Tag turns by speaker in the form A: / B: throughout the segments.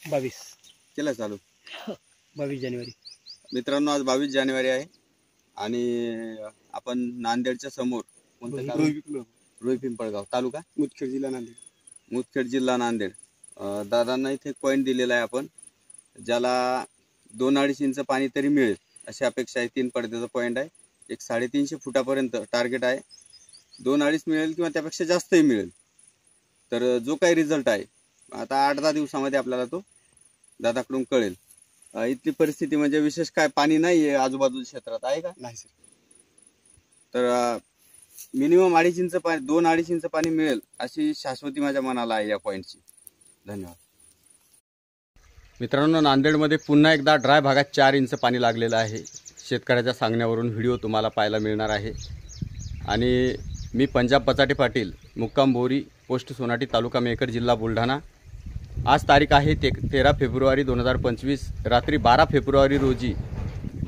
A: 22
B: केलं चालू
A: 22 जानेवारी।
B: मित्रांनो, आज 22 जानेवारी आहे आणि आपण नांदेडच्या समोर रोही पिंपळगाव तालुका
A: मुदखेड जिल्हा नांदेड।
B: मुदखेड जिल्हा नांदेड। दादांना इथे पॉईंट दिलेला आहे आपण, ज्याला 2-2.5 इंच पाणी तरी मिळेल अशी अपेक्षा आहे। 3 पडद्याचा पॉईंट आहे, एक 350 फुटापर्यंत टार्गेट आहे। 2-2.5 मिळेल किंवा त्यापेक्षा जास्तही मिळेल। तर जो काही रिझल्ट आहे आता 8-10 दिवसामध्ये आपल्याला तो दादाकडून कळेल। इथली परिस्थिती म्हणजे विशेष काय पाणी नाही आहे आजूबाजूच्या क्षेत्रात, आहे का?
A: नाही सर।
B: तर मिनिमम 2.5 इंच पाणी 2-2.5 इंच पाणी मिळेल अशी शाश्वती माझ्या मनाला आहे या पॉईंटची। धन्यवाद मित्रांनो। नांदेडमध्ये पुन्हा एकदा ड्राय भागात 4 इंच पाणी लागलेलं आहे। शेतकऱ्याच्या सांगण्यावरून व्हिडिओ तुम्हाला पाहायला मिळणार आहे। आणि मी पंजाब बचाटे पाटील, मुक्काम बोरी, पोस्ट सोनाटी, तालुका मेहकर, जिल्हा बुलढाणा। आज तारीख आहे 13 फेब्रुवारी 2025। रात्री 12 फेब्रुवारी रोजी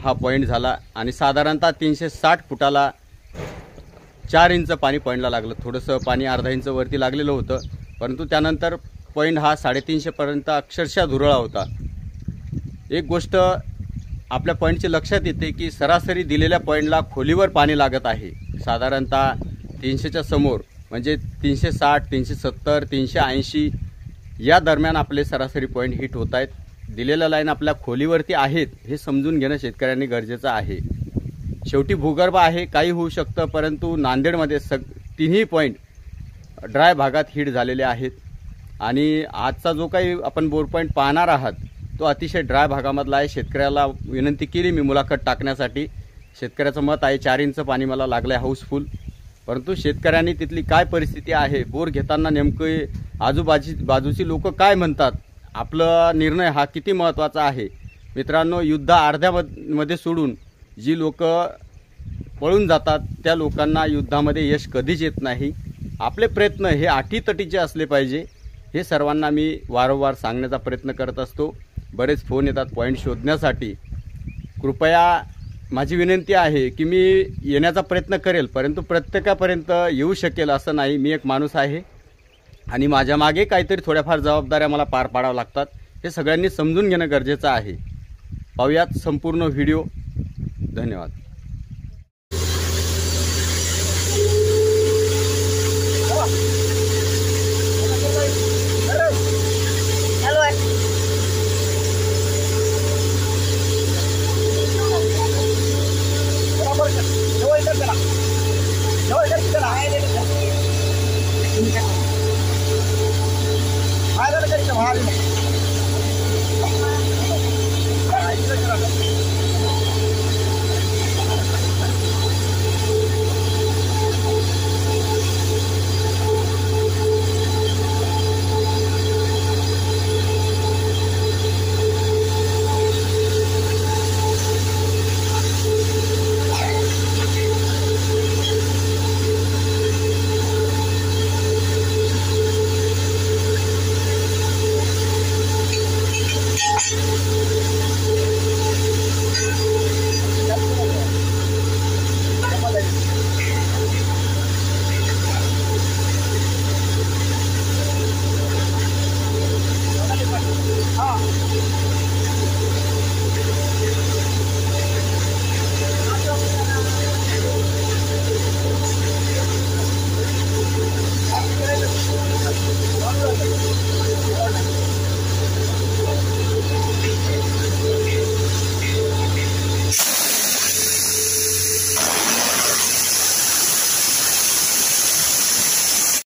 B: हा पॉईंट झाला आणि साधारणतः 360 फुटाला 4 इंच पाणी पॉईंटला लागलं। थोडंसं पाणी अर्धा इंच वरती लागलेलं होतं, परंतु त्यानंतर पॉईंट हा 350 पर्यंत अक्षरशः धुरळा होता। एक गोष्ट आपल्या पॉईंटची लक्षात येते की सरासरी दिलेल्या पॉईंटला खोलीवर पाणी लागत आहे। साधारणतः 300च्या समोर, म्हणजे 360, 370, 380 या दरम्यान आपले सरासरी पॉईंट हिट होत आहेत। दिलेल्या लाईन आपल्या खोलीवरती आहेत हे समजून घेणं शेतकऱ्यांनी गरजेचं आहे। शेवटी भूगर्भ आहे, काही होऊ शकतं, परंतु नांदेडमध्ये तिन्ही पॉईंट ड्राय भागात हिट झालेले आहेत। आणि आजचा जो काही आपण बोर पॉईंट पाहणार आहात तो अतिशय ड्राय भागामधला आहे। शेतकऱ्याला विनंती केली मी मुलाखत टाकण्यासाठी। शेतकऱ्याचं मत आहे 4 इंच पाणी मला लागलं आहे हाऊसफुल, परंतु शेतकऱ्यांनी तिथली काय परिस्थिती आहे, बोर घेताना नेमके बाजूची लोक काय म्हणतात, आपला निर्णय हा किती महत्त्वाचा आहे। मित्रांनो, युद्ध अर्ध्यामध्ये सोडून जी लोक पळून जातात त्या लोकांना युद्धामध्ये यश कधीच येत नाही। आपले प्रयत्न हे अटीतटीचे असले पाहिजे हे सर्वांना मी वारंवार सांगण्याचा प्रयत्न करत असतो। बरेच फोन येतात पॉईंट शोधण्यासाठी। कृपया माझी विनंती आहे की मी येण्याचा प्रयत्न करेल, परंतु प्रत्येकापर्यंत येऊ शकेल असं नाही। मी एक माणूस आहे आणि माझ्या मागे काहीतरी थोड्याफार जबाबदाऱ्या मला पार पाडाव्या लागतात, हे सगळ्यांनी समजून घेणं गरजेचं आहे। पाहूयात संपूर्ण व्हिडिओ। धन्यवाद।